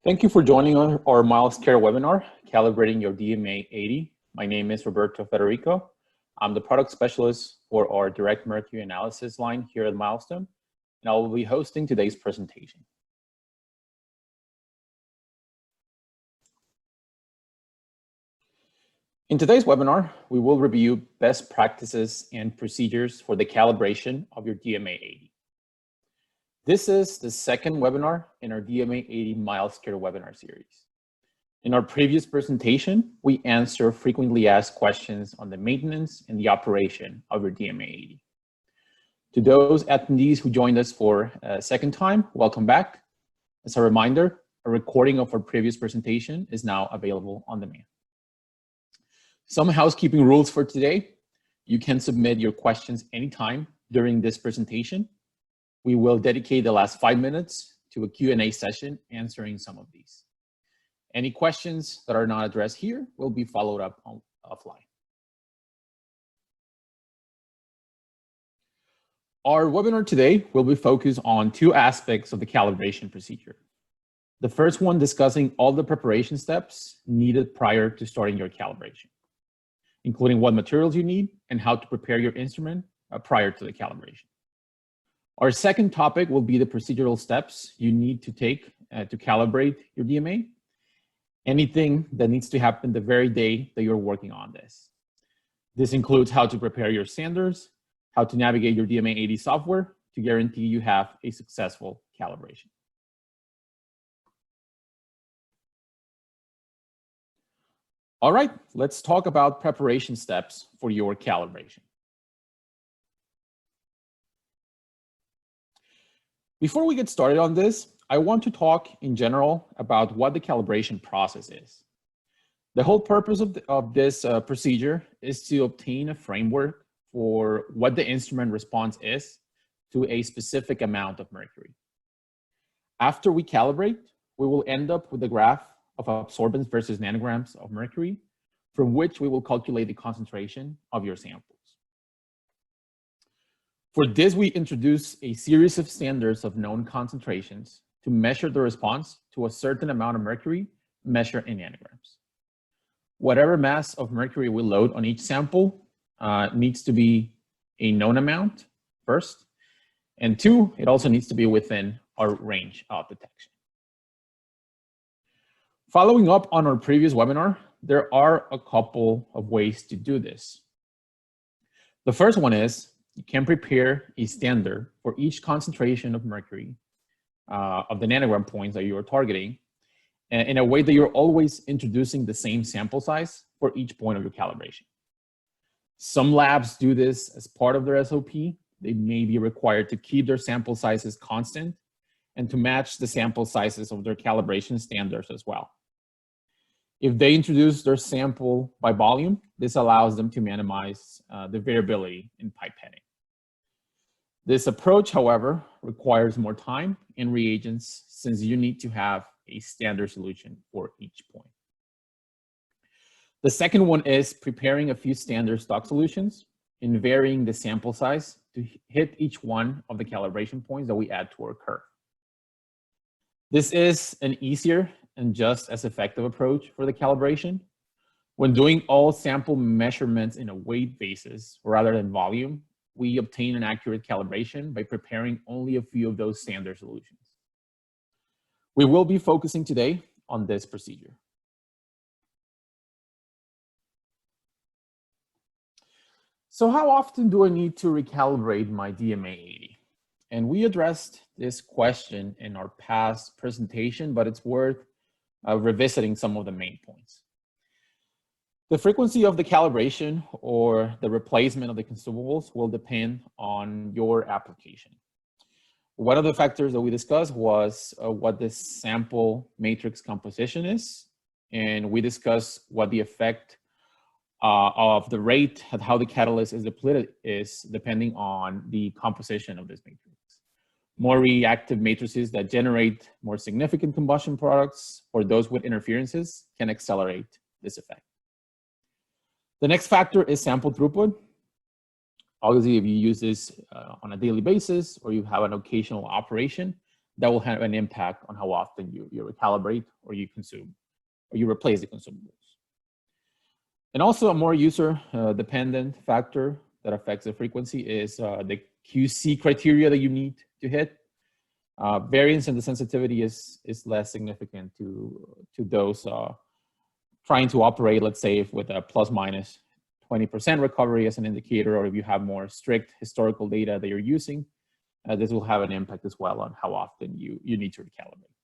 Thank you for joining our milesCARE webinar, Calibrating Your DMA-80. My name is Roberto Federico. I'm the product specialist for our direct mercury analysis line here at Milestone, and I will be hosting today's presentation. In today's webinar, we will review best practices and procedures for the calibration of your DMA-80. This is the second webinar in our DMA-80 milesCARE webinar series. In our previous presentation, we answer frequently asked questions on the maintenance and the operation of your DMA-80. To those attendees who joined us for a second time, welcome back. As a reminder, a recording of our previous presentation is now available on demand. Some housekeeping rules for today. You can submit your questions anytime during this presentation. We will dedicate the last 5 minutes to a Q&A session answering some of these. Any questions that are not addressed here will be followed up offline. Our webinar today will be focused on two aspects of the calibration procedure. The first one discussing all the preparation steps needed prior to starting your calibration, including what materials you need and how to prepare your instrument prior to the calibration. Our second topic will be the procedural steps you need to take to calibrate your DMA. Anything that needs to happen the very day that you're working on this. This includes how to prepare your standards, how to navigate your DMA-80 software to guarantee you have a successful calibration. All right, let's talk about preparation steps for your calibration. Before we get started on this, I want to talk in general about what the calibration process is. The whole purpose of this procedure is to obtain a framework for what the instrument response is to a specific amount of mercury. After we calibrate, we will end up with a graph of absorbance versus nanograms of mercury, from which we will calculate the concentration of your samples. For this, we introduce a series of standards of known concentrations to measure the response to a certain amount of mercury measured in nanograms. Whatever mass of mercury we load on each sample needs to be a known amount first, and two, it also needs to be within our range of detection. Following up on our previous webinar, there are a couple of ways to do this. The first one is you can prepare a standard for each concentration of mercury of the nanogram points that you are targeting in a way that you're always introducing the same sample size for each point of your calibration. Some labs do this as part of their SOP. They may be required to keep their sample sizes constant and to match the sample sizes of their calibration standards as well. If they introduce their sample by volume, this allows them to minimize the variability in pipetting. This approach, however, requires more time and reagents since you need to have a standard solution for each point. The second one is preparing a few standard stock solutions and varying the sample size to hit each one of the calibration points that we add to our curve. This is an easier and just as effective approach for the calibration. When doing all sample measurements in a weight basis rather than volume, we obtain an accurate calibration by preparing only a few of those standard solutions. We will be focusing today on this procedure. So how often do I need to recalibrate my DMA-80? And we addressed this question in our past presentation, but it's worth revisiting some of the main points. The frequency of the calibration or the replacement of the consumables will depend on your application. One of the factors that we discussed was what the sample matrix composition is, and we discussed what the effect of the rate of how the catalyst is depleted is depending on the composition of this matrix. More reactive matrices that generate more significant combustion products or those with interferences can accelerate this effect. The next factor is sample throughput. Obviously, if you use this on a daily basis or you have an occasional operation, that will have an impact on how often you recalibrate or you consume or you replace the consumables. And also a more user dependent factor that affects the frequency is the QC criteria that you need to hit. Variance in the sensitivity is less significant to those trying to operate, let's say, with a plus minus 20% recovery as an indicator, or if you have more strict historical data that you're using, this will have an impact as well on how often you need to recalibrate.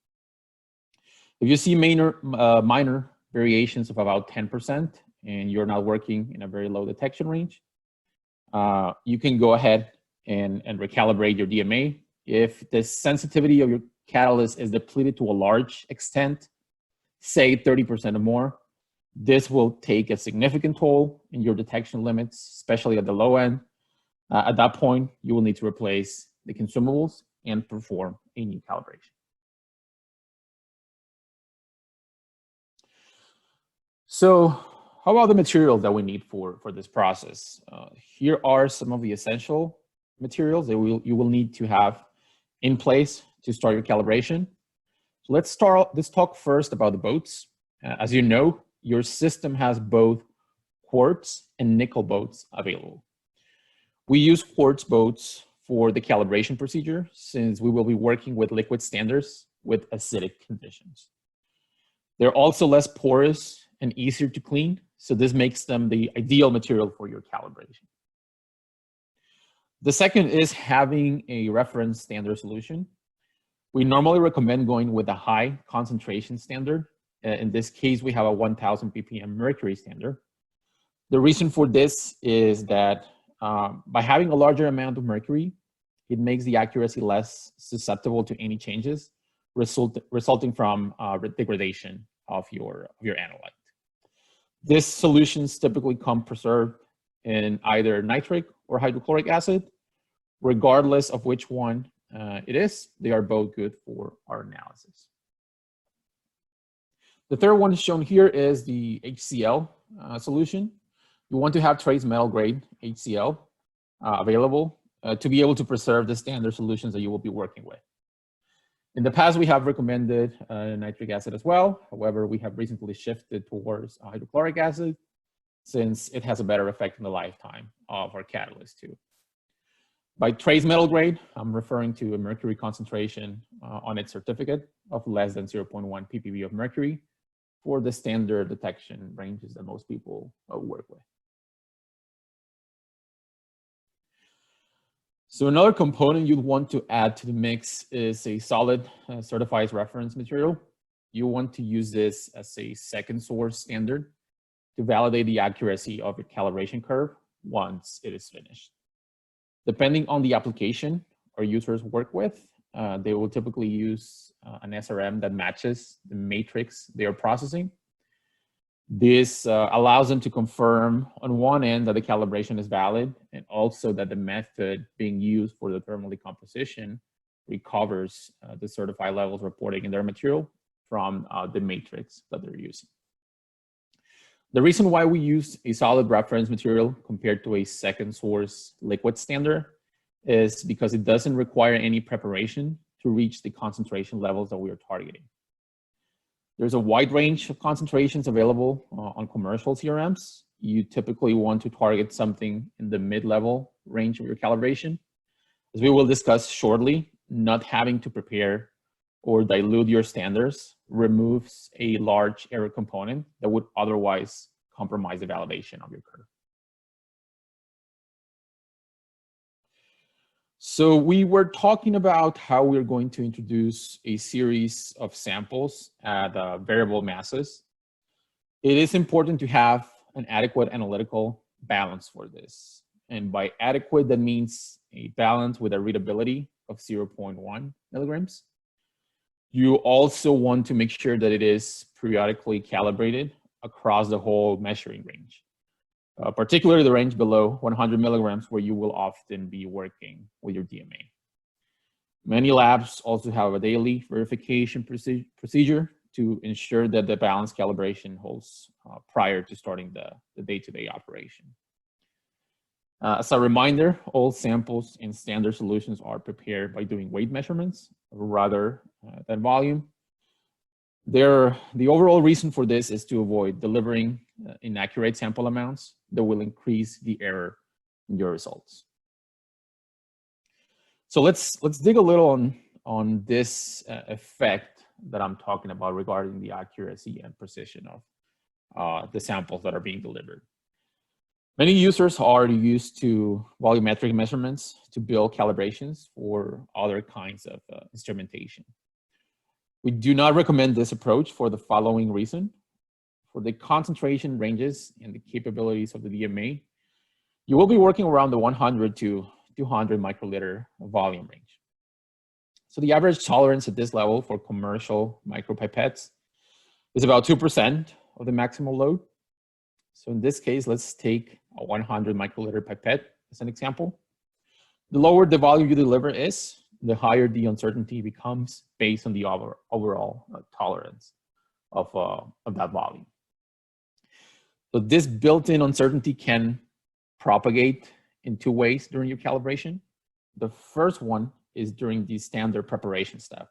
If you see minor variations of about 10% and you're not working in a very low detection range, you can go ahead and recalibrate your DMA. If the sensitivity of your catalyst is depleted to a large extent, say 30% or more, this will take a significant toll in your detection limits, especially at the low end. At that point, you will need to replace the consumables and perform a new calibration. So how about the materials that we need for this process? Here are some of the essential materials that you will need to have in place to start your calibration. So let's talk first about the boats. As you know, your system has both quartz and nickel boats available. We use quartz boats for the calibration procedure since we will be working with liquid standards with acidic conditions. They're also less porous and easier to clean, so this makes them the ideal material for your calibration. The second is having a reference standard solution. We normally recommend going with a high concentration standard. In this case, we have a 1000 ppm mercury standard. The reason for this is that by having a larger amount of mercury, it makes the accuracy less susceptible to any changes resulting from degradation of your analyte. These solutions typically come preserved in either nitric or hydrochloric acid. Regardless of which one it is, they are both good for our analysis. The third one shown here is the HCl solution. You want to have trace metal grade HCl available to be able to preserve the standard solutions that you will be working with. In the past, we have recommended nitric acid as well. However, we have recently shifted towards hydrochloric acid since it has a better effect in the lifetime of our catalyst too. By trace metal grade, I'm referring to a mercury concentration on its certificate of less than 0.1 ppb of mercury for the standard detection ranges that most people work with. So another component you'd want to add to the mix is a solid certified reference material. You want to use this as a second source standard to validate the accuracy of your calibration curve once it is finished. Depending on the application our users work with, they will typically use an SRM that matches the matrix they are processing. This allows them to confirm on one end that the calibration is valid and also that the method being used for the thermal decomposition recovers the certified levels reporting in their material from the matrix that they're using. The reason why we use a solid reference material compared to a second source liquid standard is because it doesn't require any preparation to reach the concentration levels that we are targeting. There's a wide range of concentrations available on commercial CRMs. You typically want to target something in the mid-level range of your calibration. As we will discuss shortly, not having to prepare or dilute your standards removes a large error component that would otherwise compromise the validation of your curve. So we were talking about how we're going to introduce a series of samples at variable masses. It is important to have an adequate analytical balance for this. And by adequate, that means a balance with a readability of 0.1 milligrams. You also want to make sure that it is periodically calibrated across the whole measuring range, particularly the range below 100 milligrams where you will often be working with your DMA. Many labs also have a daily verification procedure to ensure that the balanced calibration holds prior to starting the day-to-day operation. As a reminder, all samples in standard solutions are prepared by doing weight measurements rather than volume. The overall reason for this is to avoid delivering inaccurate sample amounts that will increase the error in your results. So let's dig a little on this effect that I'm talking about regarding the accuracy and precision of the samples that are being delivered. Many users are used to volumetric measurements to build calibrations for other kinds of instrumentation. We do not recommend this approach for the following reason. For the concentration ranges and the capabilities of the DMA, you will be working around the 100 to 200 microliter volume range. So the average tolerance at this level for commercial micropipettes is about 2% of the maximal load. So in this case, let's take a 100 microliter pipette as an example. The lower the volume you deliver is, the higher the uncertainty becomes based on the overall tolerance of that volume. So this built-in uncertainty can propagate in two ways during your calibration. The first one is during the standard preparation step.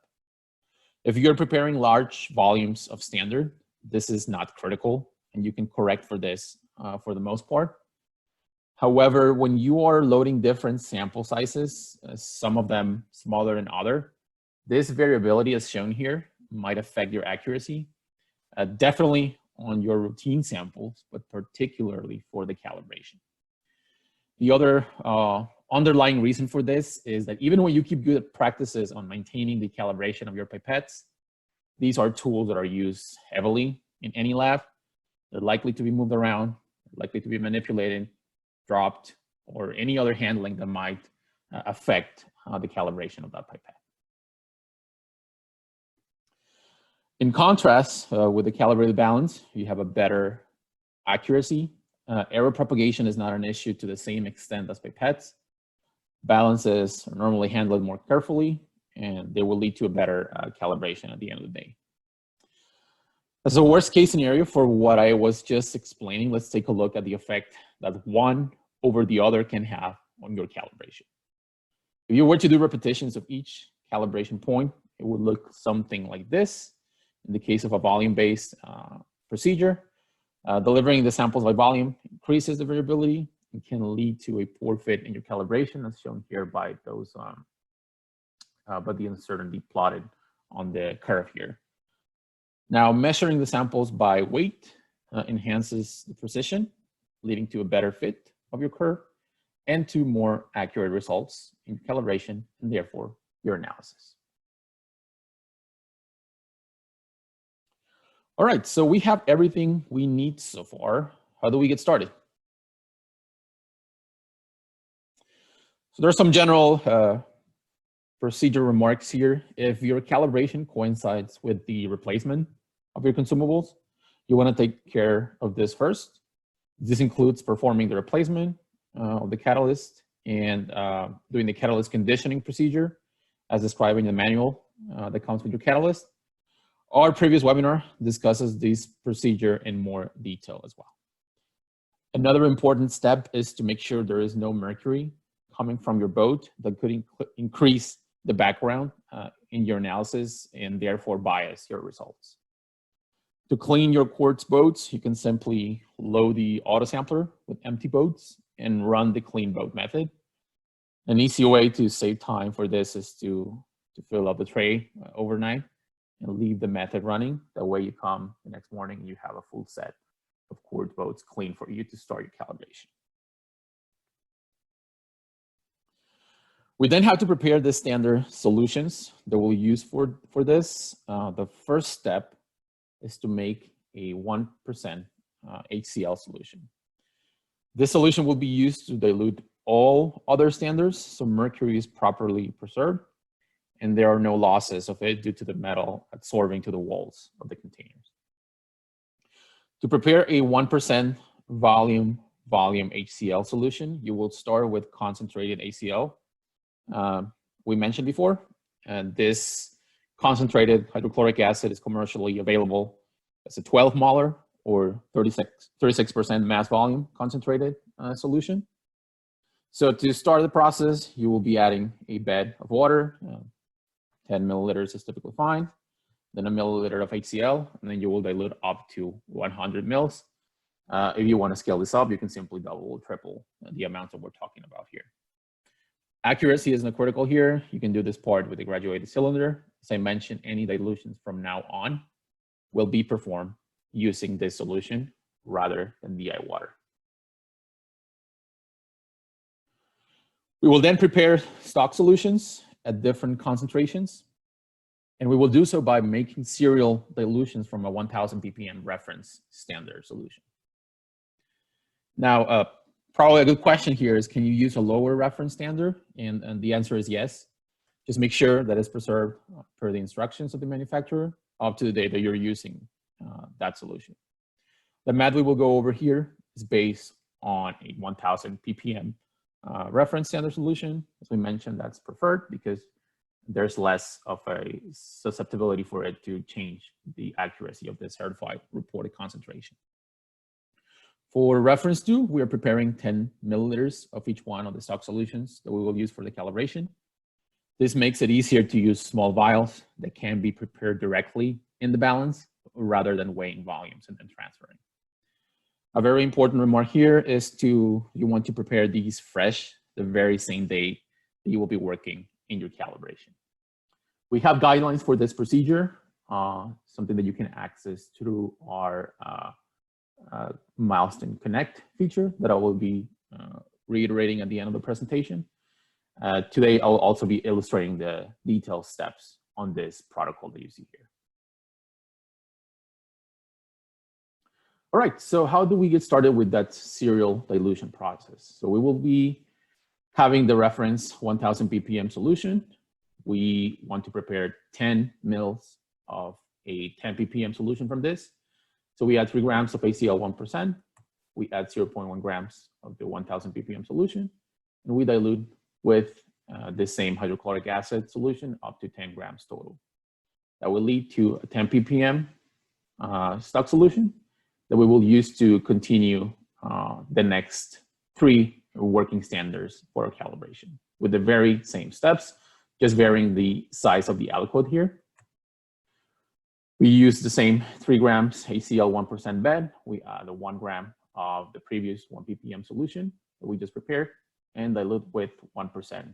If you're preparing large volumes of standard, this is not critical, and you can correct for this for the most part. However, when you are loading different sample sizes, some of them smaller than other, this variability as shown here might affect your accuracy, definitely on your routine samples, but particularly for the calibration. The other underlying reason for this is that even when you keep good practices on maintaining the calibration of your pipettes, these are tools that are used heavily in any lab. They're likely to be moved around, likely to be manipulated, dropped, or any other handling that might affect the calibration of that pipette. In contrast, with the calibrated balance, you have a better accuracy. Error propagation is not an issue to the same extent as pipettes. Balances are normally handled more carefully, and they will lead to a better calibration at the end of the day. As a worst case scenario for what I was just explaining, let's take a look at the effect that one over the other can have on your calibration. If you were to do repetitions of each calibration point, it would look something like this. In the case of a volume-based procedure, delivering the samples by volume increases the variability and can lead to a poor fit in your calibration, as shown here by those, by the uncertainty plotted on the curve here. Now, measuring the samples by weight enhances the precision, leading to a better fit of your curve and to more accurate results in calibration and therefore your analysis. All right, so we have everything we need so far. How do we get started? So there's some general procedure remarks here. If your calibration coincides with the replacement of your consumables, you want to take care of this first. This includes performing the replacement of the catalyst and doing the catalyst conditioning procedure as described in the manual that comes with your catalyst. Our previous webinar discusses this procedure in more detail as well. Another important step is to make sure there is no mercury coming from your boat that could increase the background in your analysis and therefore bias your results. To clean your quartz boats, you can simply load the autosampler with empty boats and run the clean boat method. An easy way to save time for this is to fill up the tray overnight and leave the method running. That way you come the next morning and you have a full set of quartz boats clean for you to start your calibration. We then have to prepare the standard solutions that we'll use for this. The first step is to make a 1% HCl solution. This solution will be used to dilute all other standards, so mercury is properly preserved, and there are no losses of it due to the metal absorbing to the walls of the containers. To prepare a 1% volume HCl solution, you will start with concentrated HCl. We mentioned before, and this concentrated hydrochloric acid is commercially available as a 12 molar or 36% mass volume concentrated solution. So to start the process, you will be adding a bed of water. 10 milliliters is typically fine. Then a milliliter of HCl, and then you will dilute up to 100 mils. If you want to scale this up, you can simply double or triple the amount that we're talking about here. Accuracy is not critical here. You can do this part with a graduated cylinder. As I mentioned, any dilutions from now on will be performed using this solution rather than DI water. We will then prepare stock solutions at different concentrations, and we will do so by making serial dilutions from a 1000 ppm reference standard solution. Now, probably a good question here is, can you use a lower reference standard? And the answer is yes. Just make sure that it's preserved per the instructions of the manufacturer up to the day that you're using that solution. The math we will go over here is based on a 1000 ppm reference standard solution. As we mentioned, that's preferred because there's less of a susceptibility for it to change the accuracy of the certified reported concentration. For reference 2, we are preparing 10 milliliters of each one of the stock solutions that we will use for the calibration. This makes it easier to use small vials that can be prepared directly in the balance rather than weighing volumes and then transferring. A very important remark here is you want to prepare these fresh the very same day that you will be working in your calibration. We have guidelines for this procedure, something that you can access through our Milestone Connect feature that I will be reiterating at the end of the presentation. Today, I'll also be illustrating the detailed steps on this protocol that you see here. All right, so how do we get started with that serial dilution process? So we will be having the reference 1000 ppm solution. We want to prepare 10 mils of a 10 ppm solution from this. So we add 3 grams of HCl 1%. We add 0.1 grams of the 1000 ppm solution, and we dilute with the same hydrochloric acid solution up to 10 grams total. That will lead to a 10 ppm stock solution that we will use to continue the next 3 working standards for our calibration with the very same steps, just varying the size of the aliquot here. We use the same 3 grams HCl 1% bed. We add 1 gram of the previous 1 ppm solution that we just prepared and dilute with 1%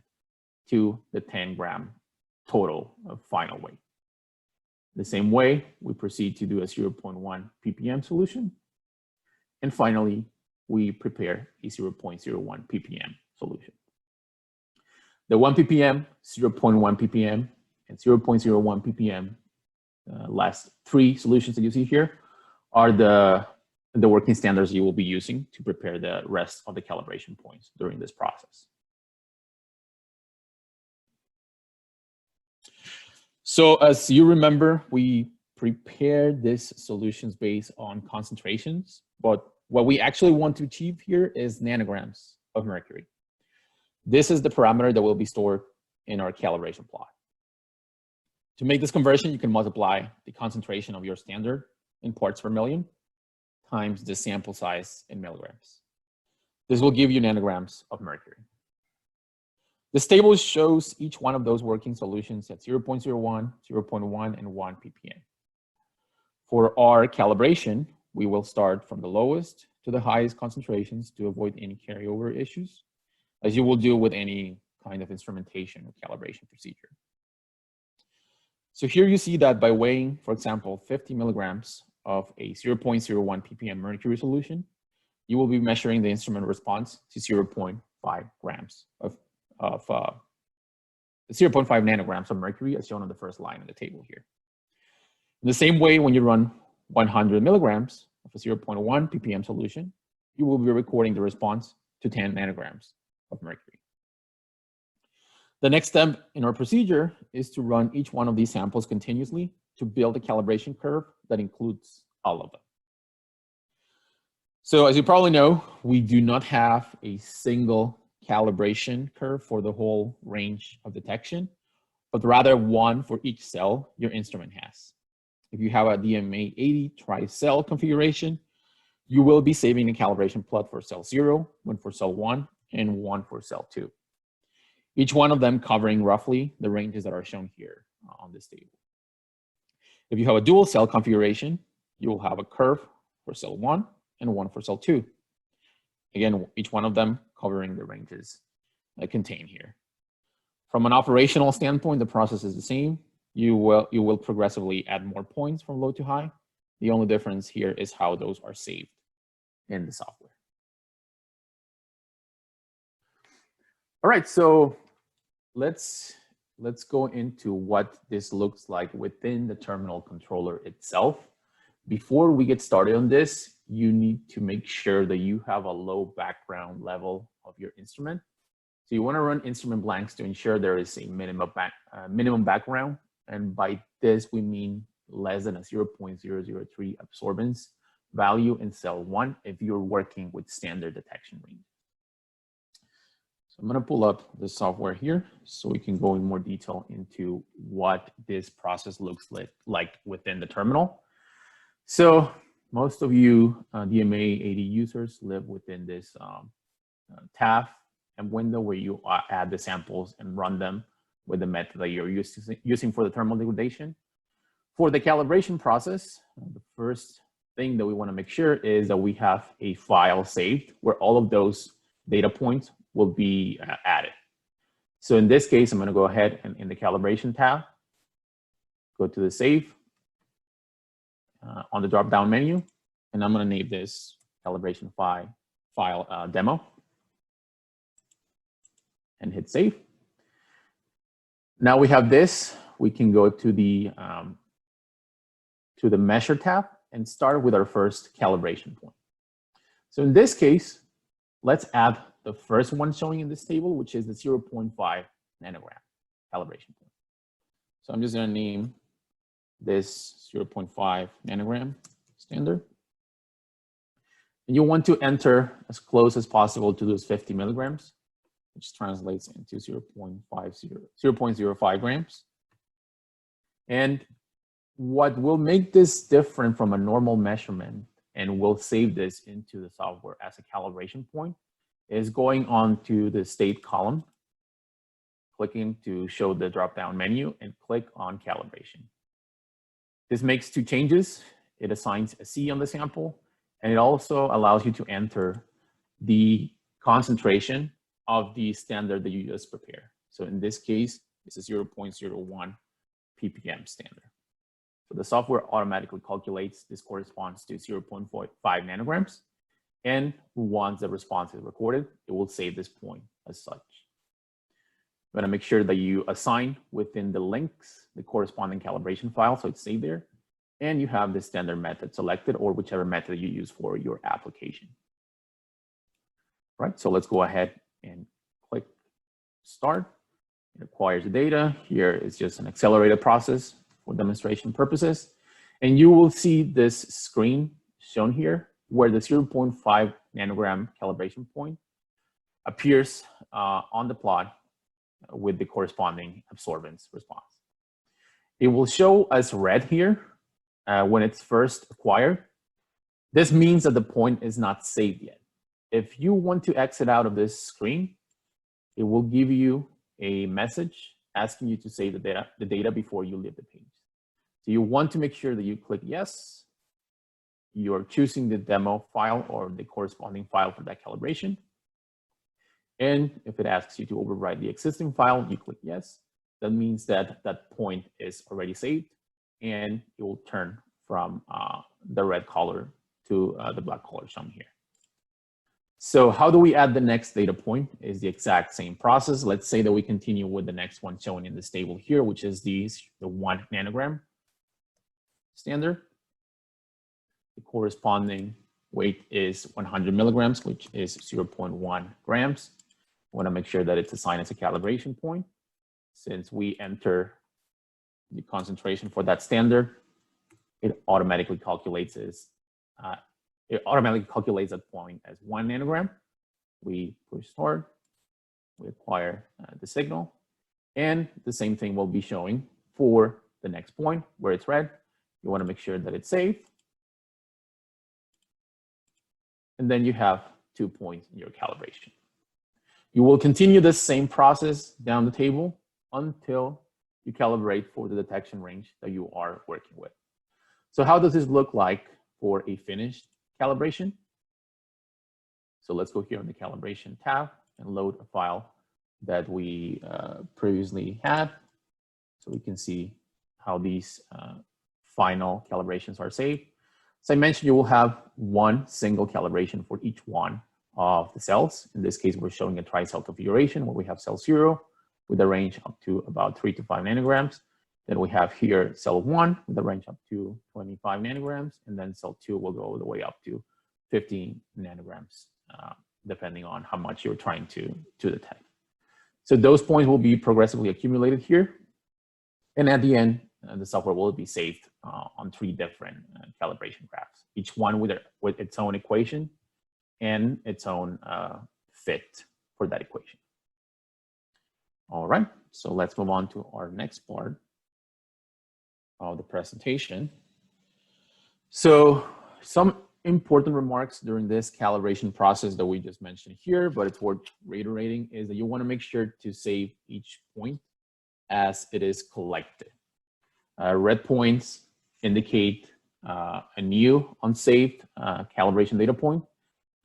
to the 10 gram total of final weight. The same way, we proceed to do a 0.1 ppm solution. And finally, we prepare a 0.01 ppm solution. The 1 ppm, 0.1 ppm, and 0.01 ppm last 3 solutions that you see here are the working standards you will be using to prepare the rest of the calibration points during this process. So as you remember, we prepared these solutions based on concentrations, but what we actually want to achieve here is nanograms of mercury. This is the parameter that will be stored in our calibration plot. To make this conversion, you can multiply the concentration of your standard in parts per million times the sample size in milligrams. This will give you nanograms of mercury. This table shows each one of those working solutions at 0.01, 0.1, and 1 ppm. For our calibration, we will start from the lowest to the highest concentrations to avoid any carryover issues, as you will do with any kind of instrumentation or calibration procedure. So here you see that by weighing, for example, 50 milligrams of a 0.01 ppm mercury solution, you will be measuring the instrument response to 0.5 grams of 0.5 nanograms of mercury, as shown on the first line in the table here. In the same way, when you run 100 milligrams of a 0.1 ppm solution, you will be recording the response to 10 nanograms of mercury. The next step in our procedure is to run each one of these samples continuously to build a calibration curve that includes all of them. So as you probably know, we do not have a single calibration curve for the whole range of detection, but rather one for each cell your instrument has. If you have a DMA-80 tri-cell configuration, you will be saving a calibration plot for cell 0, one for cell 1, and one for cell 2. Each one of them covering roughly the ranges that are shown here on this table. If you have a dual cell configuration, you will have a curve for cell 1 and one for cell 2. Again, each one of them covering the ranges contained here. From an operational standpoint, the process is the same. You will progressively add more points from low to high. The only difference here is how those are saved in the software. All right, so let's go into what this looks like within the terminal controller itself. Before we get started on this, you need to make sure that you have a low background level of your instrument. So you want to run instrument blanks to ensure there is a minimum background. And by this, we mean less than a 0.003 absorbance value in cell 1 if you're working with standard detection range. So I'm going to pull up the software here so we can go in more detail into what this process looks like within the terminal. So most of you DMA-80 users live within this tab and window where you add the samples and run them with the method that you're using for the thermal degradation. For the calibration process, the first thing that we want to make sure is that we have a file saved where all of those data points will be added. So in this case, I'm going to go ahead and in the calibration tab, go to the save on the drop-down menu, and I'm going to name this calibration file demo and hit save. Now we have this, we can go to the measure tab and start with our first calibration point. So in this case, let's add the first one showing in this table, which is the 0.5 nanogram calibration point. So I'm just going to name this 0.5 nanogram standard. And you want to enter as close as possible to those 50 milligrams, which translates into 0.05 grams. And what will make this different from a normal measurement, and we'll save this into the software as a calibration point, is going on to the state column, clicking to show the drop-down menu, and click on calibration. This makes two changes. It assigns a C on the sample, and it also allows you to enter the concentration of the standard that you just prepared. So in this case, it's a 0.01 ppm standard. So the software automatically calculates this corresponds to 0.5 nanograms. And once the response is recorded, it will save this point as such. I'm going to make sure that you assign within the links the corresponding calibration file, so it's saved there. And you have the standard method selected or whichever method you use for your application. Right, so let's go ahead and click start. It acquires the data. Here is just an accelerated process for demonstration purposes. And you will see this screen shown here where the 0.5 nanogram calibration point appears on the plot with the corresponding absorbance response. It will show as red here when it's first acquired. This means that the point is not saved yet. If you want to exit out of this screen, it will give you a message asking you to save the data before you leave the page. So you want to make sure that you click yes. You're choosing the demo file or the corresponding file for that calibration. And if it asks you to overwrite the existing file, you click yes. That means that that point is already saved and it will turn from the red color to the black color shown here. So how do we add the next data point? Is the exact same process. Let's say that we continue with the next one shown in this table here, which is the 1 nanogram standard. The corresponding weight is 100 milligrams, which is 0.1 grams. I want to make sure that it's assigned as a calibration point. Since we enter the concentration for that standard, it automatically calculates that point as 1 nanogram. We push start, we acquire the signal, and the same thing will be showing for the next point where it's red. You want to make sure that it's saved. And then you have 2 points in your calibration. You will continue this same process down the table until you calibrate for the detection range that you are working with. So how does this look like for a finished calibration? So let's go here on the calibration tab and load a file that we previously had. So we can see how these final calibrations are saved. As I mentioned, you will have one single calibration for each one of the cells. In this case, we're showing a tri-cell configuration where we have cell 0 with a range up to about 3 to 5 nanograms. Then we have here cell 1 with a range up to 25 nanograms. And then cell 2 will go all the way up to 15 nanograms, depending on how much you're trying to detect. So those points will be progressively accumulated here. And at the end, the software will be saved on 3 different calibration graphs, each one with its own equation and its own fit for that equation. All right, so let's move on to our next part of the presentation. So some important remarks during this calibration process that we just mentioned here, but it's worth reiterating, is that you want to make sure to save each point as it is collected. Red points indicate a new unsaved calibration data point.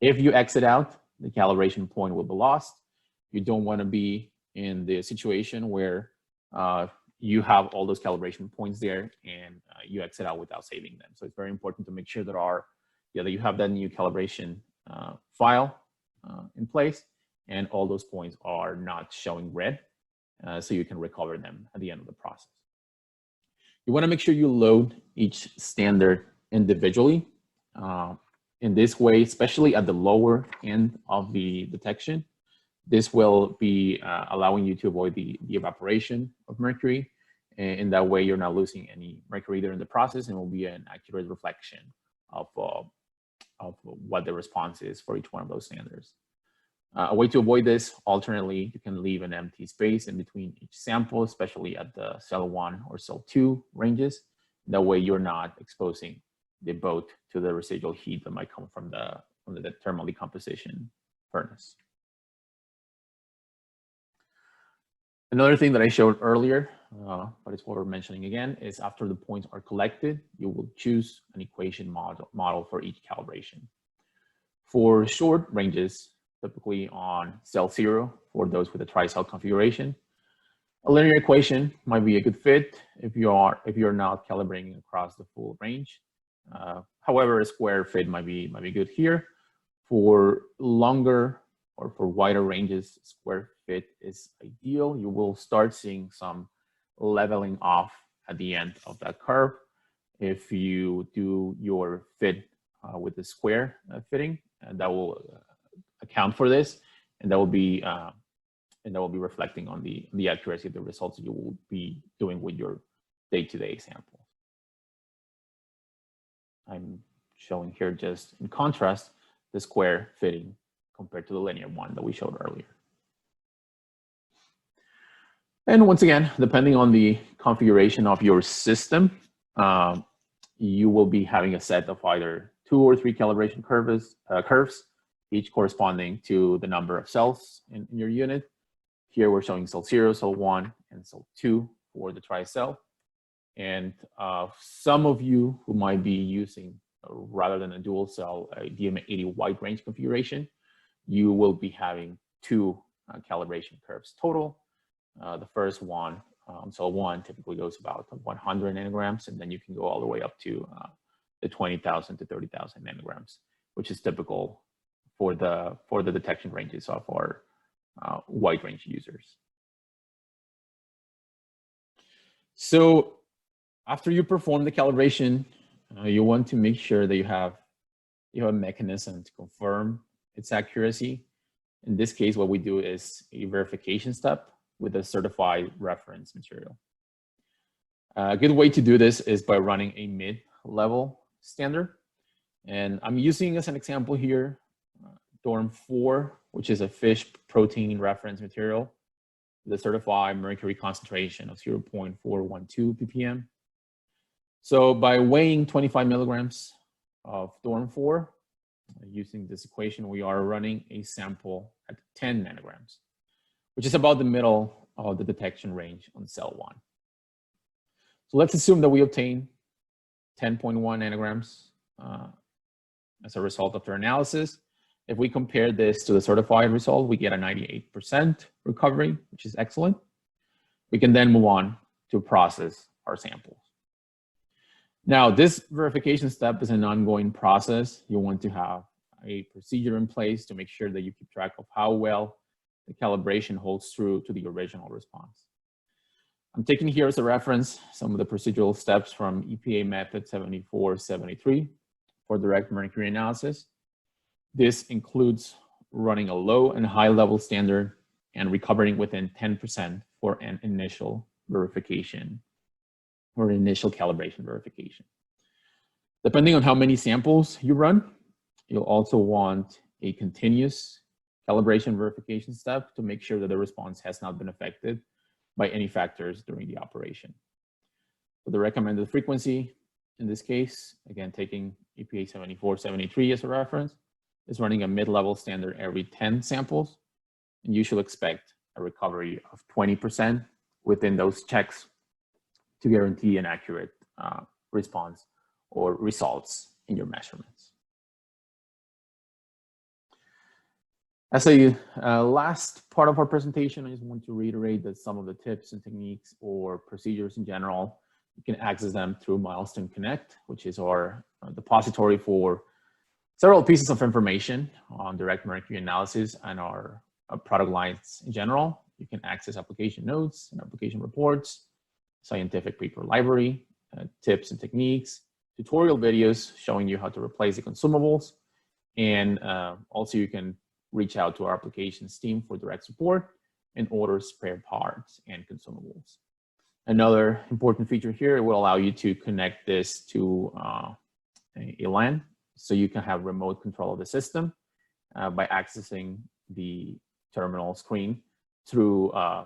If you exit out, the calibration point will be lost. You don't want to be in the situation where you have all those calibration points there and you exit out without saving them. So it's very important to make sure that that you have that new calibration file in place and all those points are not showing red, so you can recover them at the end of the process. You want to make sure you load each standard individually. In this way, especially at the lower end of the detection, this will be allowing you to avoid the evaporation of mercury. And in that way, you're not losing any mercury during the process, and will be an accurate reflection of what the response is for each one of those standards. A way to avoid this, alternately, you can leave an empty space in between each sample, especially at the cell 1 or cell 2 ranges. That way, you're not exposing the both to the residual heat that might come from the thermal decomposition furnace. Another thing that I showed earlier, but it's worth mentioning again, is after the points are collected, you will choose an equation model for each calibration. For short ranges, typically on cell 0, for those with a tri-cell configuration, a linear equation might be a good fit if you're not calibrating across the full range. However, a square fit might be good here. For longer or for wider ranges, square fit is ideal. You will start seeing some leveling off at the end of that curve if you do your fit with the square fitting, and that will account for this, and that will be reflecting on the accuracy of the results that you will be doing with your day-to-day samples. I'm showing here just in contrast the square fitting compared to the linear one that we showed earlier. And once again, depending on the configuration of your system, you will be having a set of either 2 or 3 calibration curves, each corresponding to the number of cells in your unit. Here we're showing cell 0, cell 1, and cell 2 for the tri-cell. And some of you who might be using, rather than a dual cell, a DMA-80 wide range configuration, you will be having 2 calibration curves total. The first one, cell 1, typically goes about 100 nanograms, and then you can go all the way up to the 20,000 to 30,000 nanograms, which is typical for the detection ranges of our wide range users. So after you perform the calibration, you want to make sure that you have a mechanism to confirm its accuracy. In this case, what we do is a verification step with a certified reference material. A good way to do this is by running a mid-level standard. And I'm using as an example here, DORM-4, which is a fish protein reference material, the certified mercury concentration of 0.412 ppm. So by weighing 25 milligrams of DORM-4, using this equation, we are running a sample at 10 nanograms, which is about the middle of the detection range on cell 1. So let's assume that we obtain 10.1 nanograms as a result of their analysis. If we compare this to the certified result, we get a 98% recovery, which is excellent. We can then move on to process our samples. Now, this verification step is an ongoing process. You want to have a procedure in place to make sure that you keep track of how well the calibration holds true to the original response. I'm taking here as a reference some of the procedural steps from EPA method 7473 for direct mercury analysis. This includes running a low and high level standard and recovering within 10% for an initial verification or initial calibration verification. Depending on how many samples you run, you'll also want a continuous calibration verification step to make sure that the response has not been affected by any factors during the operation. So the recommended frequency in this case, again, taking EPA 7473 as a reference, is running a mid-level standard every 10 samples, and you should expect a recovery of 20% within those checks to guarantee an accurate response or results in your measurements. As a last part of our presentation, I just want to reiterate that some of the tips and techniques or procedures in general, you can access them through Milestone Connect, which is our depository for several pieces of information on direct mercury analysis and our product lines in general. You can access application notes and application reports, scientific paper library, tips and techniques, tutorial videos showing you how to replace the consumables, and also you can reach out to our applications team for direct support and order spare parts and consumables. Another important feature here, it will allow you to connect this to a LAN, so you can have remote control of the system by accessing the terminal screen through a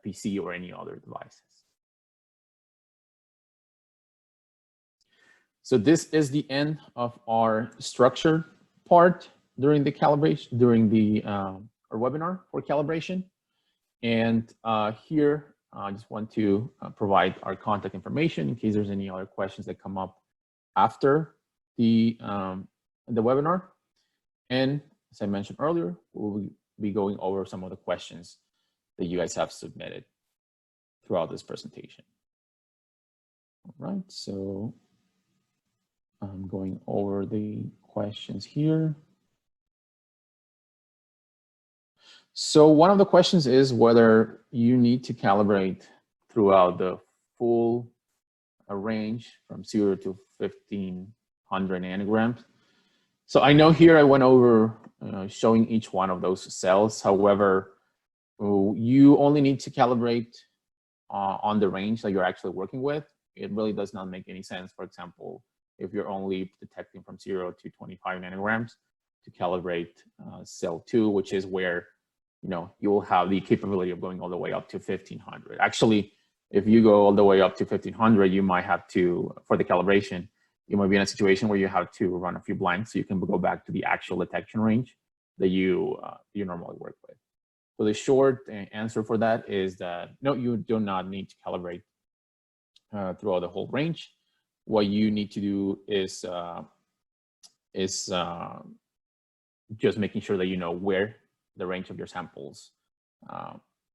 PC or any other devices. So this is the end of our structure part during the calibration, during the our webinar for calibration. And here, I just want to provide our contact information in case there's any other questions that come up after the webinar. And as I mentioned earlier, we'll be going over some of the questions that you guys have submitted throughout this presentation. All right, so I'm going over the questions here. So one of the questions is whether you need to calibrate throughout the full range from 0 to 1500 nanograms. So I know here I went over showing each one of those cells. However, you only need to calibrate on the range that you're actually working with. It really does not make any sense, for example, if you're only detecting from 0 to 25 nanograms to calibrate cell 2, which is where you will have the capability of going all the way up to 1500. Actually, if you go all the way up to 1500, you might have to, for the calibration, you might be in a situation where you have to run a few blanks so you can go back to the actual detection range that you normally work with. So the short answer for that is that no, you do not need to calibrate throughout the whole range. What you need to do is just making sure that you know where the range of your samples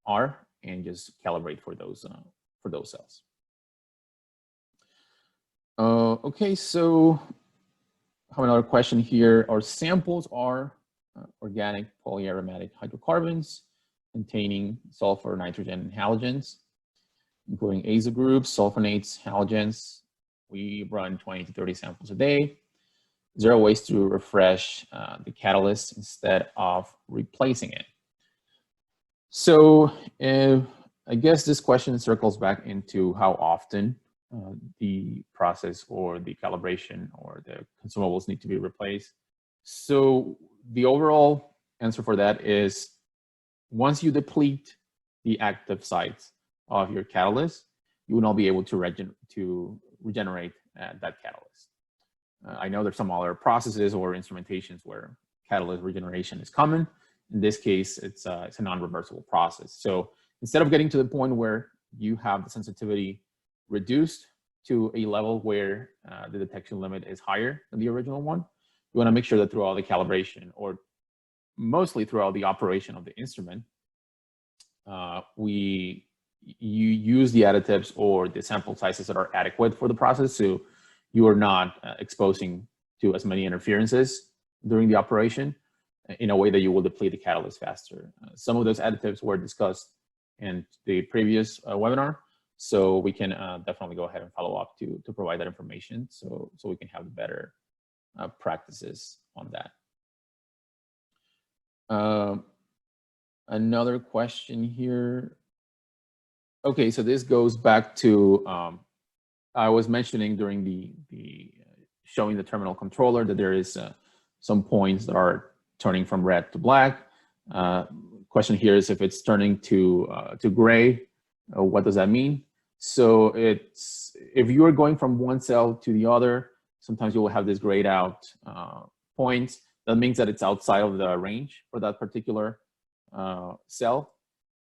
are, and just calibrate for those cells. Okay, so I have another question here. Our samples are organic polyaromatic hydrocarbons containing sulfur, nitrogen, and halogens, including azo groups, sulfonates, halogens. We run 20 to 30 samples a day. There are ways to refresh the catalyst instead of replacing it. So I guess this question circles back into how often the process or the calibration or the consumables need to be replaced. So the overall answer for that is once you deplete the active sites of your catalyst, you will not be able to regenerate that catalyst. I know there's some other processes or instrumentations where catalyst regeneration is common, In this case, it's a non-reversible process. So instead of getting to the point where you have the sensitivity reduced to a level where the detection limit is higher than the original one, you want to make sure that throughout the calibration, or mostly throughout the operation of the instrument, you use the additives or the sample sizes that are adequate for the process, so you are not exposing to as many interferences during the operation in a way that you will deplete the catalyst faster. Some of those additives were discussed in the previous webinar, so we can definitely go ahead and follow up to provide that information, so we can have better practices on that. Another question here. Okay, so this goes back to, I was mentioning during the showing the terminal controller that there is some points that are turning from red to black. Question here is if it's turning to gray, what does that mean? So it's, if you are going from one cell to the other, sometimes you will have this grayed out points. That means that it's outside of the range for that particular cell,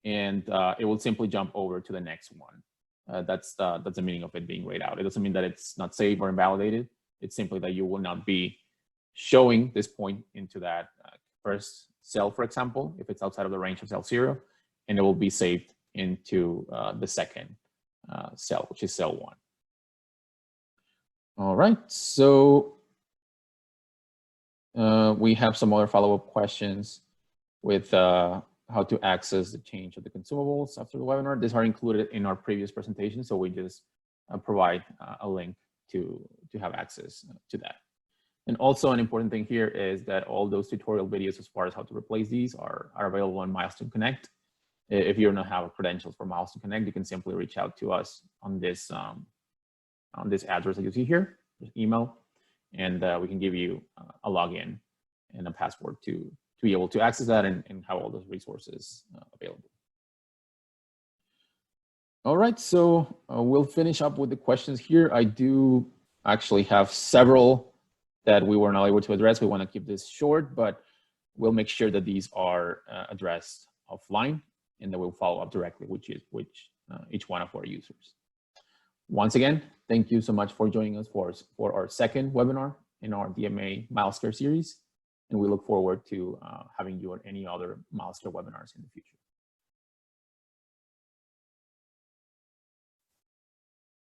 and it will simply jump over to the next one. That's the meaning of it being grayed out. It doesn't mean that it's not safe or invalidated. It's simply that you will not be showing this point into that first cell, for example, if it's outside of the range of cell 0, and it will be saved into the second cell, which is cell 1. All right, so we have some other follow-up questions with how to access the change of the consumables after the webinar. These are included in our previous presentation, so we just provide a link to have access to that. And also an important thing here is that all those tutorial videos as far as how to replace these are available on Milestone Connect. If you don't have credentials for Milestone Connect, you can simply reach out to us on this address that you see here, email, and we can give you a login and a password to be able to access that and have all those resources available. All right, so we'll finish up with the questions here. I do actually have several that we were not able to address. We want to keep this short, but we'll make sure that these are addressed offline, and that we'll follow up directly with each one of our users. Once again, thank you so much for joining us for our second webinar in our DMA milesCARE series, and we look forward to having you on any other milesCARE webinars in the future.